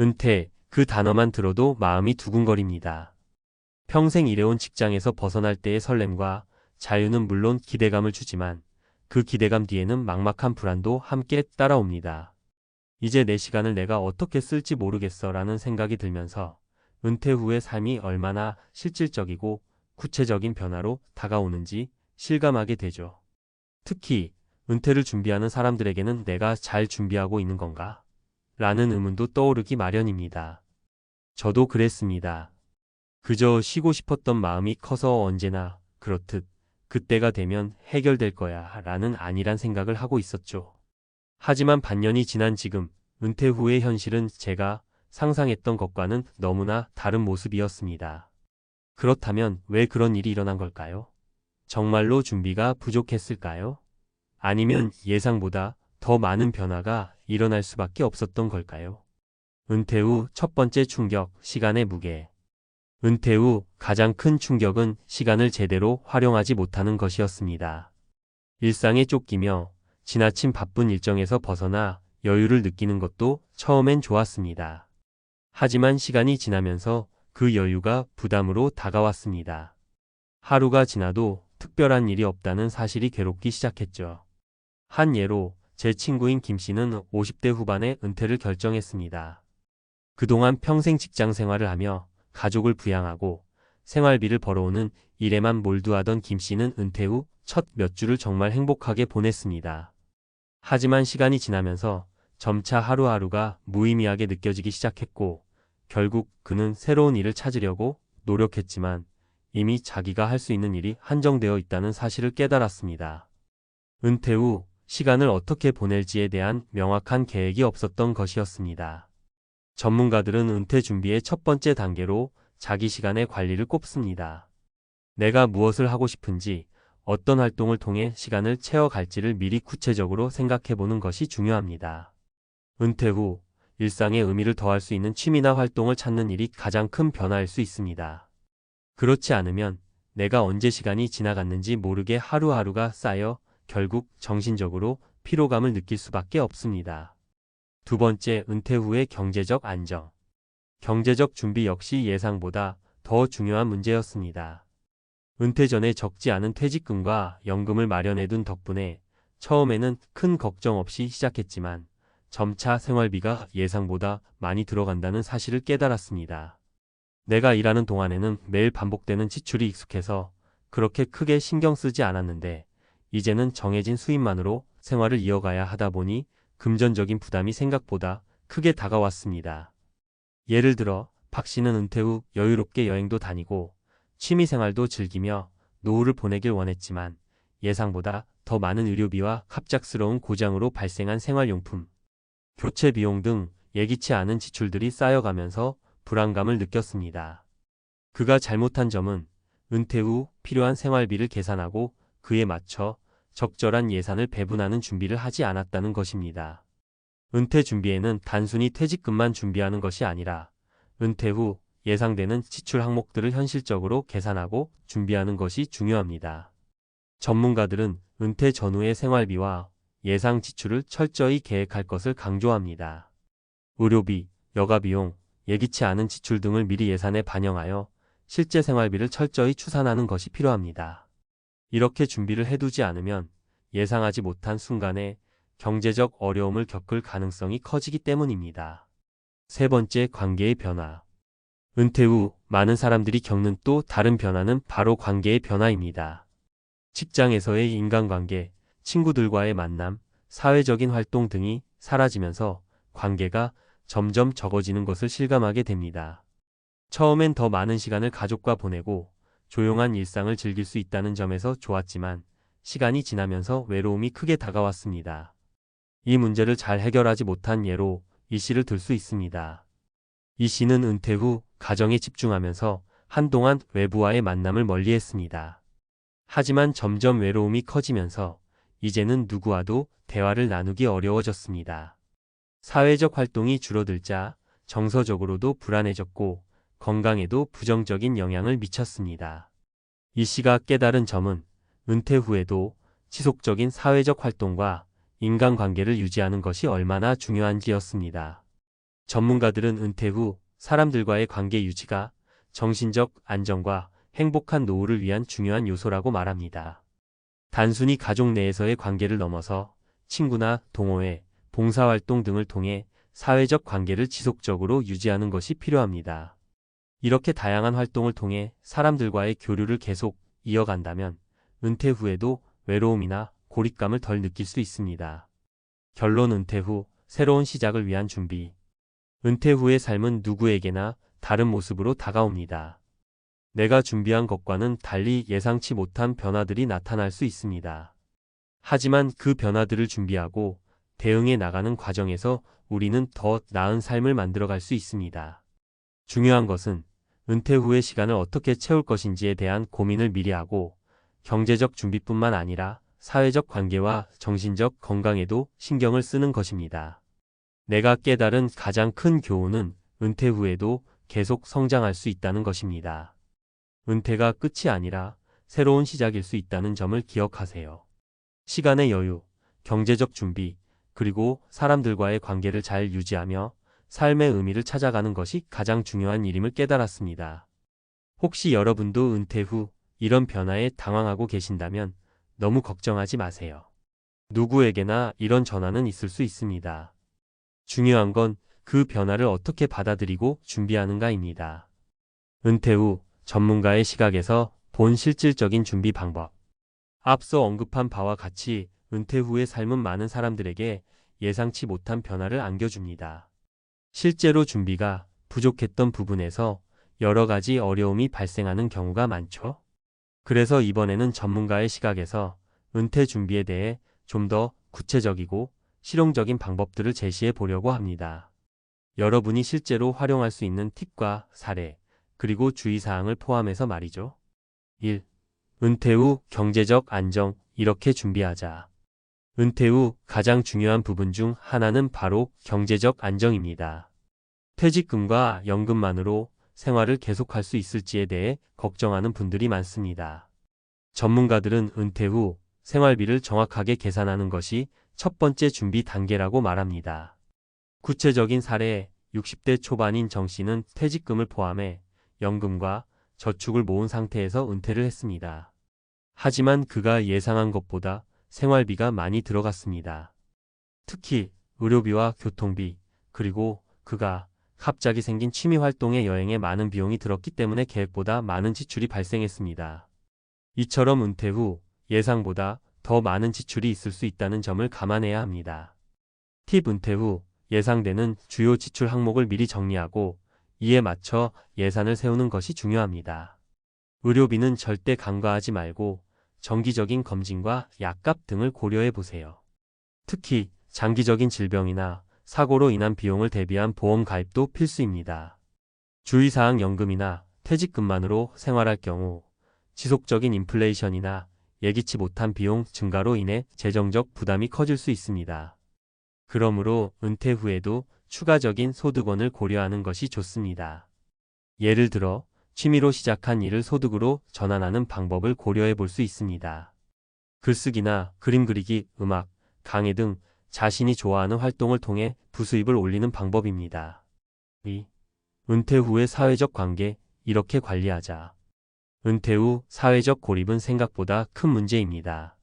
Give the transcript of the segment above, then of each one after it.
은퇴, 그 단어만 들어도 마음이 두근거립니다. 평생 일해온 직장에서 벗어날 때의 설렘과 자유는 물론 기대감을 주지만 그 기대감 뒤에는 막막한 불안도 함께 따라옵니다. 이제 내 시간을 내가 어떻게 쓸지 모르겠어 라는 생각이 들면서 은퇴 후의 삶이 얼마나 실질적이고 구체적인 변화로 다가오는지 실감하게 되죠. 특히 은퇴를 준비하는 사람들에게는 내가 잘 준비하고 있는 건가? 라는 의문도 떠오르기 마련입니다. 저도 그랬습니다. 그저 쉬고 싶었던 마음이 커서 언제나 그렇듯 그때가 되면 해결될 거야 라는 안일한 생각을 하고 있었죠. 하지만 반년이 지난 지금 은퇴 후의 현실은 제가 상상했던 것과는 너무나 다른 모습이었습니다. 그렇다면 왜 그런 일이 일어난 걸까요? 정말로 준비가 부족했을까요? 아니면 예상보다 더 많은 변화가 일어날 수밖에 없었던 걸까요? 은퇴 후 첫 번째 충격, 시간의 무게. 은퇴 후 가장 큰 충격은 시간을 제대로 활용하지 못하는 것이었습니다. 일상에 쫓기며 지나친 바쁜 일정에서 벗어나 여유를 느끼는 것도 처음엔 좋았습니다. 하지만 시간이 지나면서 그 여유가 부담으로 다가왔습니다. 하루가 지나도 특별한 일이 없다는 사실이 괴롭기 시작했죠. 한 예로 제 친구인 김 씨는 50대 후반에 은퇴를 결정했습니다. 그동안 평생 직장 생활을 하며 가족을 부양하고 생활비를 벌어오는 일에만 몰두하던 김 씨는 은퇴 후 첫 몇 주를 정말 행복하게 보냈습니다. 하지만 시간이 지나면서 점차 하루하루가 무의미하게 느껴지기 시작했고 결국 그는 새로운 일을 찾으려고 노력했지만 이미 자기가 할 수 있는 일이 한정되어 있다는 사실을 깨달았습니다. 은퇴 후 시간을 어떻게 보낼지에 대한 명확한 계획이 없었던 것이었습니다. 전문가들은 은퇴 준비의 첫 번째 단계로 자기 시간의 관리를 꼽습니다. 내가 무엇을 하고 싶은지, 어떤 활동을 통해 시간을 채워갈지를 미리 구체적으로 생각해보는 것이 중요합니다. 은퇴 후 일상에 의미를 더할 수 있는 취미나 활동을 찾는 일이 가장 큰 변화일 수 있습니다. 그렇지 않으면 내가 언제 시간이 지나갔는지 모르게 하루하루가 쌓여 결국 정신적으로 피로감을 느낄 수밖에 없습니다. 두 번째, 은퇴 후의 경제적 안정. 경제적 준비 역시 예상보다 더 중요한 문제였습니다. 은퇴 전에 적지 않은 퇴직금과 연금을 마련해둔 덕분에 처음에는 큰 걱정 없이 시작했지만 점차 생활비가 예상보다 많이 들어간다는 사실을 깨달았습니다. 내가 일하는 동안에는 매일 반복되는 지출이 익숙해서 그렇게 크게 신경 쓰지 않았는데 이제는 정해진 수입만으로 생활을 이어가야 하다 보니 금전적인 부담이 생각보다 크게 다가왔습니다. 예를 들어 박 씨는 은퇴 후 여유롭게 여행도 다니고 취미생활도 즐기며 노후를 보내길 원했지만 예상보다 더 많은 의료비와 갑작스러운 고장으로 발생한 생활용품, 교체 비용 등 예기치 않은 지출들이 쌓여가면서 불안감을 느꼈습니다. 그가 잘못한 점은 은퇴 후 필요한 생활비를 계산하고 그에 맞춰 적절한 예산을 배분하는 준비를 하지 않았다는 것입니다. 은퇴 준비에는 단순히 퇴직금만 준비하는 것이 아니라 은퇴 후 예상되는 지출 항목들을 현실적으로 계산하고 준비하는 것이 중요합니다. 전문가들은 은퇴 전후의 생활비와 예상 지출을 철저히 계획할 것을 강조합니다. 의료비, 여가비용, 예기치 않은 지출 등을 미리 예산에 반영하여 실제 생활비를 철저히 추산하는 것이 필요합니다. 이렇게 준비를 해두지 않으면 예상하지 못한 순간에 경제적 어려움을 겪을 가능성이 커지기 때문입니다. 세 번째, 관계의 변화. 은퇴 후 많은 사람들이 겪는 또 다른 변화는 바로 관계의 변화입니다. 직장에서의 인간관계, 친구들과의 만남, 사회적인 활동 등이 사라지면서 관계가 점점 적어지는 것을 실감하게 됩니다. 처음엔 더 많은 시간을 가족과 보내고 조용한 일상을 즐길 수 있다는 점에서 좋았지만 시간이 지나면서 외로움이 크게 다가왔습니다. 이 문제를 잘 해결하지 못한 예로 이 씨를 들 수 있습니다. 이 씨는 은퇴 후 가정에 집중하면서 한동안 외부와의 만남을 멀리했습니다. 하지만 점점 외로움이 커지면서 이제는 누구와도 대화를 나누기 어려워졌습니다. 사회적 활동이 줄어들자 정서적으로도 불안해졌고 건강에도 부정적인 영향을 미쳤습니다. 이 씨가 깨달은 점은 은퇴 후에도 지속적인 사회적 활동과 인간관계를 유지하는 것이 얼마나 중요한지였습니다. 전문가들은 은퇴 후 사람들과의 관계 유지가 정신적 안정과 행복한 노후를 위한 중요한 요소라고 말합니다. 단순히 가족 내에서의 관계를 넘어서 친구나 동호회, 봉사활동 등을 통해 사회적 관계를 지속적으로 유지하는 것이 필요합니다. 이렇게 다양한 활동을 통해 사람들과의 교류를 계속 이어간다면 은퇴 후에도 외로움이나 고립감을 덜 느낄 수 있습니다. 결론: 은퇴 후 새로운 시작을 위한 준비. 은퇴 후의 삶은 누구에게나 다른 모습으로 다가옵니다. 내가 준비한 것과는 달리 예상치 못한 변화들이 나타날 수 있습니다. 하지만 그 변화들을 준비하고 대응해 나가는 과정에서 우리는 더 나은 삶을 만들어갈 수 있습니다. 중요한 것은 은퇴 후의 시간을 어떻게 채울 것인지에 대한 고민을 미리 하고 경제적 준비뿐만 아니라 사회적 관계와 정신적 건강에도 신경을 쓰는 것입니다. 내가 깨달은 가장 큰 교훈은 은퇴 후에도 계속 성장할 수 있다는 것입니다. 은퇴가 끝이 아니라 새로운 시작일 수 있다는 점을 기억하세요. 시간의 여유, 경제적 준비, 그리고 사람들과의 관계를 잘 유지하며 삶의 의미를 찾아가는 것이 가장 중요한 일임을 깨달았습니다. 혹시 여러분도 은퇴 후 이런 변화에 당황하고 계신다면 너무 걱정하지 마세요. 누구에게나 이런 전환은 있을 수 있습니다. 중요한 건 그 변화를 어떻게 받아들이고 준비하는가입니다. 은퇴 후 전문가의 시각에서 본 실질적인 준비 방법. 앞서 언급한 바와 같이 은퇴 후의 삶은 많은 사람들에게 예상치 못한 변화를 안겨줍니다. 실제로 준비가 부족했던 부분에서 여러 가지 어려움이 발생하는 경우가 많죠. 그래서 이번에는 전문가의 시각에서 은퇴 준비에 대해 좀 더 구체적이고 실용적인 방법들을 제시해 보려고 합니다. 여러분이 실제로 활용할 수 있는 팁과 사례, 그리고 주의사항을 포함해서 말이죠. 1. 은퇴 후 경제적 안정, 이렇게 준비하자. 은퇴 후 가장 중요한 부분 중 하나는 바로 경제적 안정입니다. 퇴직금과 연금만으로 생활을 계속할 수 있을지에 대해 걱정하는 분들이 많습니다. 전문가들은 은퇴 후 생활비를 정확하게 계산하는 것이 첫 번째 준비 단계라고 말합니다. 구체적인 사례: 60대 초반인 정 씨는 퇴직금을 포함해 연금과 저축을 모은 상태에서 은퇴를 했습니다. 하지만 그가 예상한 것보다 생활비가 많이 들어갔습니다. 특히 의료비와 교통비, 그리고 그가 갑자기 생긴 취미 활동의 여행에 많은 비용이 들었기 때문에 계획보다 많은 지출이 발생했습니다. 이처럼 은퇴 후 예상보다 더 많은 지출이 있을 수 있다는 점을 감안해야 합니다. 팁: 은퇴 후 예상되는 주요 지출 항목을 미리 정리하고 이에 맞춰 예산을 세우는 것이 중요합니다. 의료비는 절대 간과하지 말고 정기적인 검진과 약값 등을 고려해 보세요. 특히 장기적인 질병이나 사고로 인한 비용을 대비한 보험 가입도 필수입니다. 주의사항: 연금이나 퇴직금만으로 생활할 경우 지속적인 인플레이션이나 예기치 못한 비용 증가로 인해 재정적 부담이 커질 수 있습니다. 그러므로 은퇴 후에도 추가적인 소득원을 고려하는 것이 좋습니다. 예를 들어 취미로 시작한 일을 소득으로 전환하는 방법을 고려해 볼 수 있습니다. 글쓰기나 그림 그리기, 음악, 강의 등 자신이 좋아하는 활동을 통해 부수입을 올리는 방법입니다. 2. 은퇴 후의 사회적 관계, 이렇게 관리하자. 은퇴 후 사회적 고립은 생각보다 큰 문제입니다.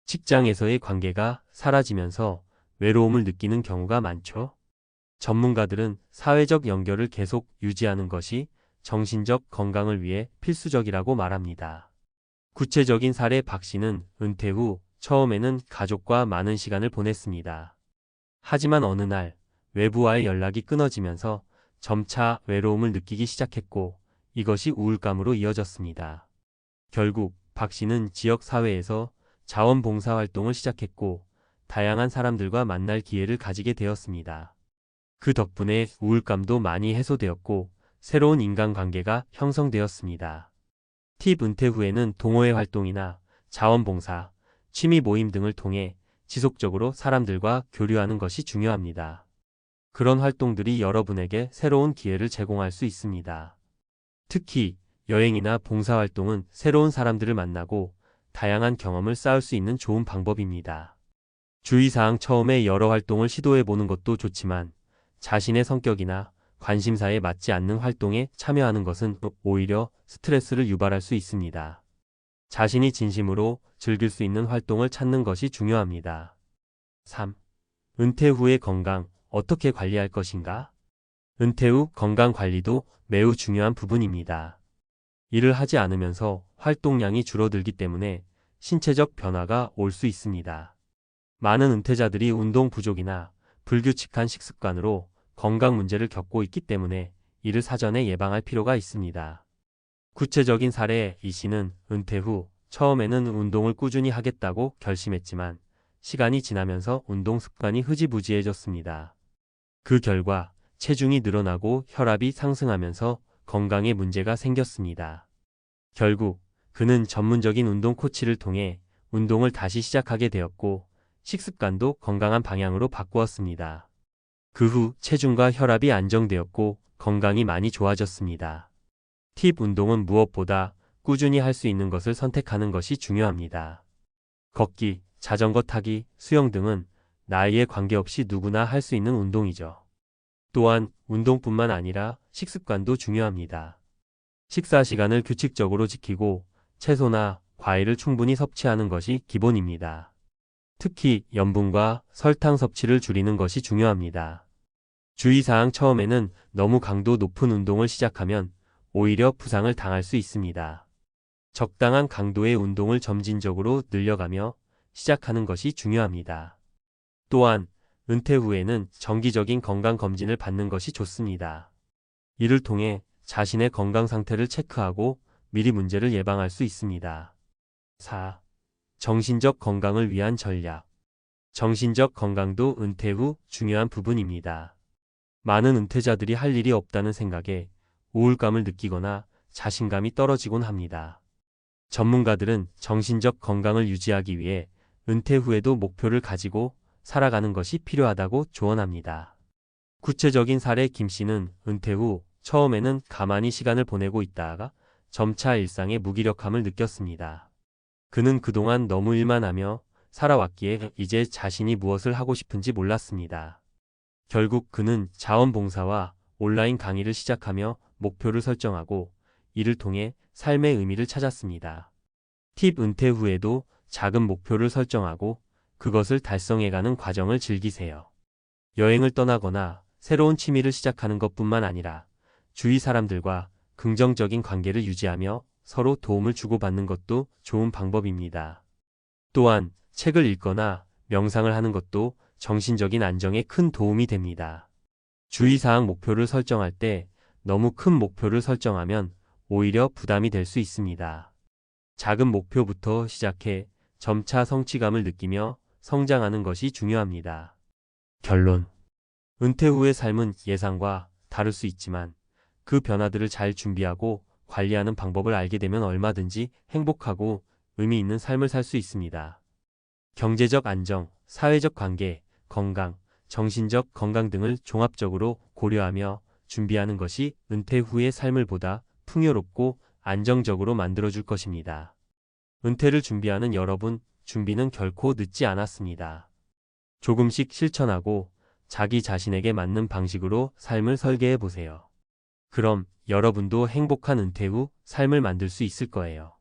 직장에서의 관계가 사라지면서 외로움을 느끼는 경우가 많죠. 전문가들은 사회적 연결을 계속 유지하는 것이 정신적 건강을 위해 필수적이라고 말합니다. 구체적인 사례: 박 씨는 은퇴 후 처음에는 가족과 많은 시간을 보냈습니다. 하지만 어느 날 외부와의 연락이 끊어지면서 점차 외로움을 느끼기 시작했고 이것이 우울감으로 이어졌습니다. 결국 박 씨는 지역 사회에서 자원봉사 활동을 시작했고 다양한 사람들과 만날 기회를 가지게 되었습니다. 그 덕분에 우울감도 많이 해소되었고 새로운 인간관계가 형성되었습니다. 팁: 은퇴 후에는 동호회 활동이나 자원봉사, 취미 모임 등을 통해 지속적으로 사람들과 교류하는 것이 중요합니다. 그런 활동들이 여러분에게 새로운 기회를 제공할 수 있습니다. 특히 여행이나 봉사활동은 새로운 사람들을 만나고 다양한 경험을 쌓을 수 있는 좋은 방법입니다. 주의사항: 처음에 여러 활동을 시도해 보는 것도 좋지만 자신의 성격이나 관심사에 맞지 않는 활동에 참여하는 것은 오히려 스트레스를 유발할 수 있습니다. 자신이 진심으로 즐길 수 있는 활동을 찾는 것이 중요합니다. 3. 은퇴 후의 건강, 어떻게 관리할 것인가? 은퇴 후 건강 관리도 매우 중요한 부분입니다. 일을 하지 않으면서 활동량이 줄어들기 때문에 신체적 변화가 올 수 있습니다. 많은 은퇴자들이 운동 부족이나 불규칙한 식습관으로 건강 문제를 겪고 있기 때문에 이를 사전에 예방할 필요가 있습니다. 구체적인 사례, 이 씨는 은퇴 후 처음에는 운동을 꾸준히 하겠다고 결심했지만 시간이 지나면서 운동 습관이 흐지부지해졌습니다. 그 결과 체중이 늘어나고 혈압이 상승하면서 건강에 문제가 생겼습니다. 결국 그는 전문적인 운동 코치를 통해 운동을 다시 시작하게 되었고 식습관도 건강한 방향으로 바꾸었습니다. 그 후 체중과 혈압이 안정되었고 건강이 많이 좋아졌습니다. 팁: 운동은 무엇보다 꾸준히 할 수 있는 것을 선택하는 것이 중요합니다. 걷기, 자전거 타기, 수영 등은 나이에 관계없이 누구나 할 수 있는 운동이죠. 또한 운동뿐만 아니라 식습관도 중요합니다. 식사 시간을 규칙적으로 지키고 채소나 과일을 충분히 섭취하는 것이 기본입니다. 특히 염분과 설탕 섭취를 줄이는 것이 중요합니다. 주의사항: 처음에는 너무 강도 높은 운동을 시작하면 오히려 부상을 당할 수 있습니다. 적당한 강도의 운동을 점진적으로 늘려가며 시작하는 것이 중요합니다. 또한 은퇴 후에는 정기적인 건강검진을 받는 것이 좋습니다. 이를 통해 자신의 건강 상태를 체크하고 미리 문제를 예방할 수 있습니다. 4. 정신적 건강을 위한 전략. 정신적 건강도 은퇴 후 중요한 부분입니다. 많은 은퇴자들이 할 일이 없다는 생각에 우울감을 느끼거나 자신감이 떨어지곤 합니다. 전문가들은 정신적 건강을 유지하기 위해 은퇴 후에도 목표를 가지고 살아가는 것이 필요하다고 조언합니다. 구체적인 사례: 김 씨는 은퇴 후 처음에는 가만히 시간을 보내고 있다가 점차 일상의 무기력함을 느꼈습니다. 그는 그동안 너무 일만 하며 살아왔기에 이제 자신이 무엇을 하고 싶은지 몰랐습니다. 결국 그는 자원봉사와 온라인 강의를 시작하며 목표를 설정하고 이를 통해 삶의 의미를 찾았습니다. 팁: 은퇴 후에도 작은 목표를 설정하고 그것을 달성해가는 과정을 즐기세요. 여행을 떠나거나 새로운 취미를 시작하는 것뿐만 아니라 주위 사람들과 긍정적인 관계를 유지하며 서로 도움을 주고받는 것도 좋은 방법입니다. 또한 책을 읽거나 명상을 하는 것도 정신적인 안정에 큰 도움이 됩니다. 주의사항: 목표를 설정할 때 너무 큰 목표를 설정하면 오히려 부담이 될 수 있습니다. 작은 목표부터 시작해 점차 성취감을 느끼며 성장하는 것이 중요합니다. 결론: 은퇴 후의 삶은 예상과 다를 수 있지만 그 변화들을 잘 준비하고 관리하는 방법을 알게 되면 얼마든지 행복하고 의미 있는 삶을 살 수 있습니다. 경제적 안정, 사회적 관계, 건강, 정신적 건강 등을 종합적으로 고려하며 준비하는 것이 은퇴 후의 삶을 보다 풍요롭고 안정적으로 만들어줄 것입니다. 은퇴를 준비하는 여러분, 준비는 결코 늦지 않았습니다. 조금씩 실천하고 자기 자신에게 맞는 방식으로 삶을 설계해 보세요. 그럼 여러분도 행복한 은퇴 후 삶을 만들 수 있을 거예요.